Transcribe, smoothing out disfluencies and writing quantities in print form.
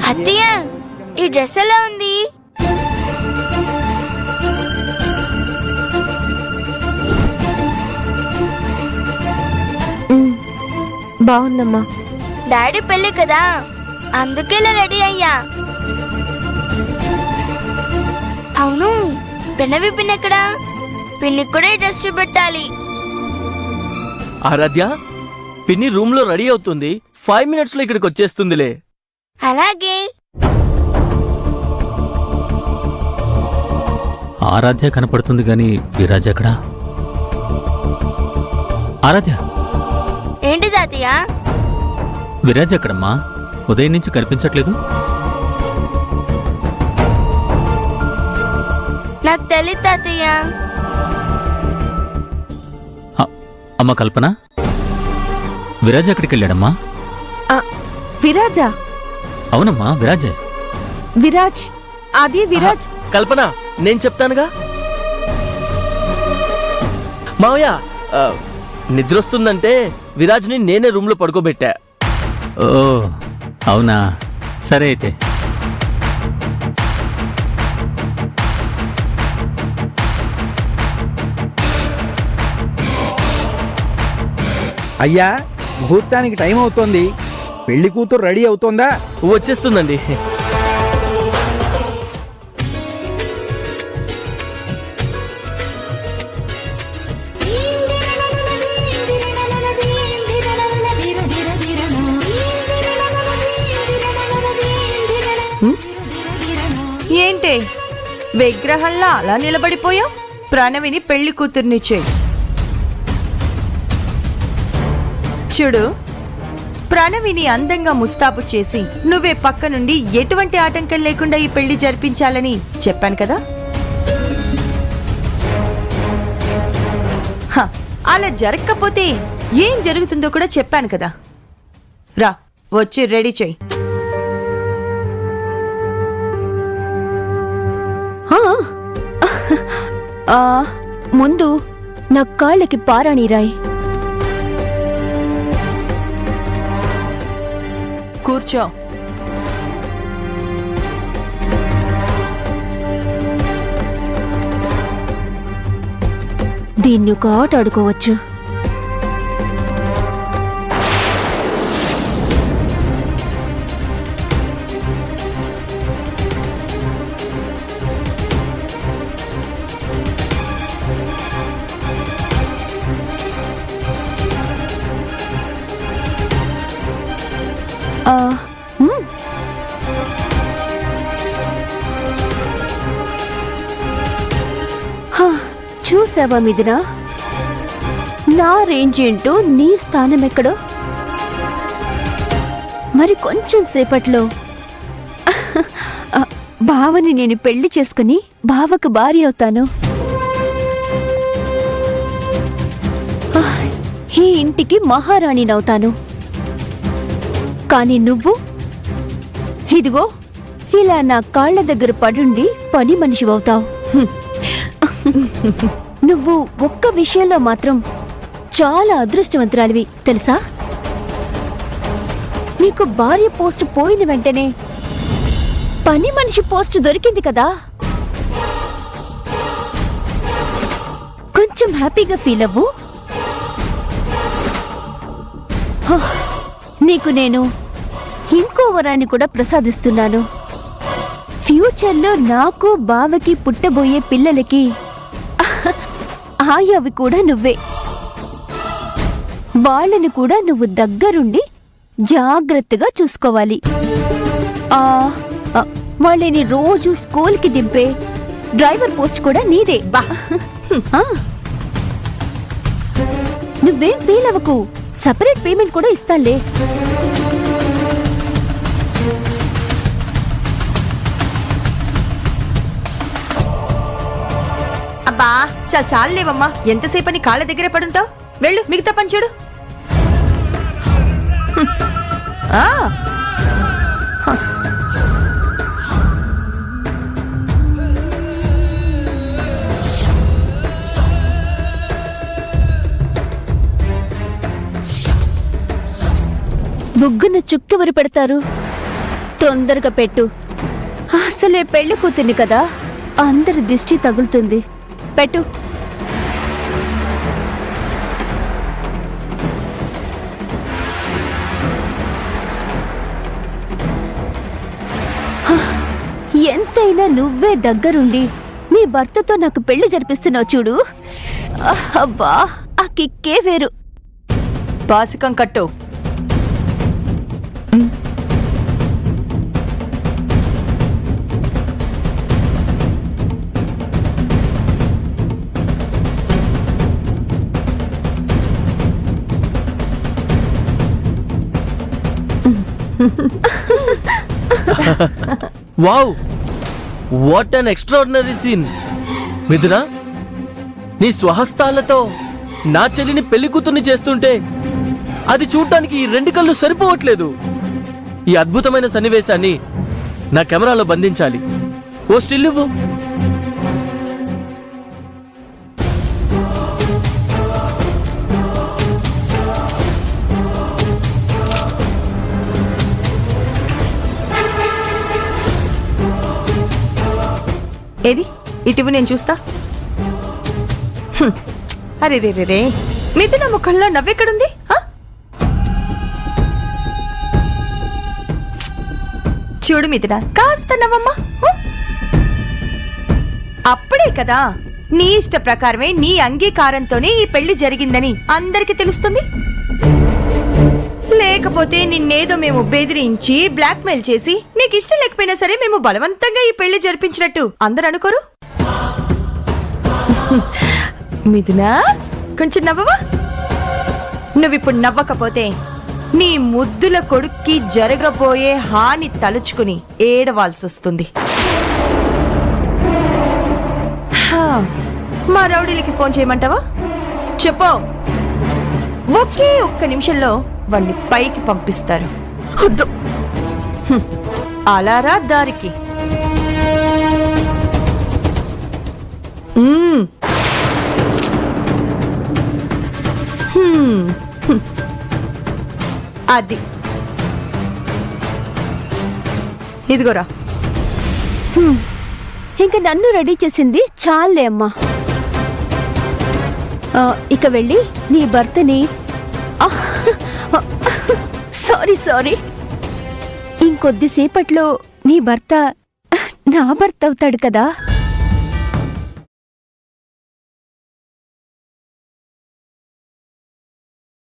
అత్తయ్య ఈ డ్రెస్ ఎలా ఉంది? బాగుందమ్మా. డాడీ పెళ్లి కదా అందుకే ఇలా రెడీ అయ్యా. అవును పిన్నవి పిన్ ఎక్కడా? పిన్నికి కూడా ఈ డ్రెస్ చూపెట్టాలి. ఆరాధ్య, పిన్ని రూమ్ లో రెడీ అవుతుంది. 5 minutes లో ఇక్కడికి వచ్చేస్తుందిలే. అలాగే. ఆరాధ్య కనపడుతుంది గాని విరాజ్ ఎక్కడా? ఆరాధ్య, ఏంటి తాతయ్య? విరాజ్ ఎక్కడమ్మా? ఉదయం నుంచి కనిపించట్లేదు. నాకు తెలియదు తాతయ్య. అమ్మ కల్పన, విరాజ్ ఎక్కడికి వెళ్ళాడమ్మా? విరాజా? అవునమ్మా విరాజే. విరాజ్, అది విరాజ్. కల్పన, నేను చెప్తానుగా. మావయ్య, నిద్రొస్తుందంటే విరాజ్ని నేనే రూమ్ లో పడుకోబెట్టా. ఓ అవునా, సరే అయితే. అయ్యా, ముహూర్తానికి టైం అవుతోంది. పెళ్లి కూతురు రెడీ అవుతోందా? వచ్చేస్తుందండి. ఏంటే విగ్రహంలా అలా నిలబడిపోయావు? ప్రణవిని పెళ్లి కూతుర్ని చేయి. చూడు, ప్రణవిని అందంగా ముస్తాబు చేసి నువ్వే పక్క నుండి ఎటువంటి ఆటంకం లేకుండా ఈ పెళ్లి జరిపించాలని చెప్పాను కదా. అలా జరగకపోతే ఏం జరుగుతుందో కూడా చెప్పాను కదా. రా, వచ్చి రెడీ చెయ్యి. ముందు నా కాళ్ళకి పారాణి రాయ్. కూర్చో. దీన్ని ఒక ఆట ఆడుకోవచ్చు. చూసావా మిథున, నా రేంజ్ ఏంటో, నీ స్థానం ఎక్కడో. మరి కొంచెం సేపట్లో బావని నేను పెళ్లి చేసుకుని బావకు భార్య అవుతాను. ఈ ఇంటికి మహారాణినవుతాను. కానీ నువ్వు ఇదిగో ఇలా నా కాళ్ల దగ్గర పడుండి పని మనిషివవుతావు. నువ్వు ఒక్క విషయంలో మాత్రం చాలా అదృష్టవంతురాలివి తెలుసా? నీకు భార్య పోస్ట్ పోయిన వెంటనే పని మనిషి పోస్ట్ దొరికింది కదా. కొంచెం హ్యాపీగా ఫీల్ అవ్వు. నీకు నేను ఇంకో వరాన్ని కూడా ప్రసాదిస్తున్నాను. ఫ్యూచర్లో నాకు బావకి పుట్టబోయే పిల్లలకి ఆయవి కూడా నువ్వే. వాళ్ళని కూడా నువ్వు దగ్గరుండి జాగ్రత్తగా చూసుకోవాలి. వాళ్ళని రోజు స్కూల్కి దింపే డ్రైవర్ పోస్ట్ కూడా నీదే. నువ్వేం ఫీల్ అవ్వకు, సపరేట్ పేమెంట్ కూడా ఇస్తానులే. అబ్బా, చాలేవమ్మా, ఎంతసేపని కాళ్ళ దగ్గరే పడుంటావు. వెళ్ళు, మిగతా పని చూడు. ముగ్గున చుక్కెవరు పెడతారు? తొందరగా పెట్టు. అసలే పెళ్లి కూతుర్ని కదా, అందరి దిష్టి తగులుతుంది. పెట్టు. ఎంతైనా నువ్వే దగ్గరుండి నీ భర్తతో నాకు పెళ్లి జరిపిస్తున్నావు చూడు. అబ్బా, ఆ కిక్కే వేరు. బాసికం కట్టు. Wow, what an extraordinary scene. Mithuna, నీ స్వహస్తాలతో నా చెల్లిని పెళ్లి కూతుర్ని చేస్తుంటే అది చూడటానికి ఈ 2 కళ్ళు సరిపోవట్లేదు. ఈ అద్భుతమైన సన్నివేశాన్ని నా కెమెరాలో బంధించాలి. ఓ స్టిల్ ఇవ్వు. ఏది ఇటువు, నేను చూస్తా. అరే రే రే రే, మిథున ముఖంలో నవ్వెక్కడుంది? చూడు మిథున, కాస్త నవ్వమ్మా. అప్పుడే కదా నీ ఇష్ట ప్రకారమే, నీ అంగీకారంతోనే ఈ పెళ్లి జరిగిందని అందరికీ తెలుస్తుంది. లేకపోతే నిన్నేదో మేము బెదిరించి బ్లాక్మెయిల్ చేసి నీకు ఇష్టం లేకపోయినా సరే మేము బలవంతంగా ఈ పెళ్లి జరిపించినట్టు అందరు అనుకోరు. మిథునా, కొంచెం నవ్వవా? నువ్విప్పుడు నవ్వకపోతే నీ ముద్దుల కొడుక్కి జరగబోయే హాని తలుచుకుని ఏడవాల్సి వస్తుంది. మా రౌడీలకి ఫోన్ చేయమంటావా? చెప్పు. ఒకే ఒక్క నిమిషంలో వాణ్ణి పైకి పంపిస్తారు. వద్దు, అలారా దారికి. అది ఇదిగోరా. ఇంక నన్ను రెడీ చేసింది చాలే అమ్మా. ఇక వెళ్ళి నీ భర్తని సారీ ఇంకొద్దిసేపట్లో నీ భర్త నా భర్త అవుతాడు కదా.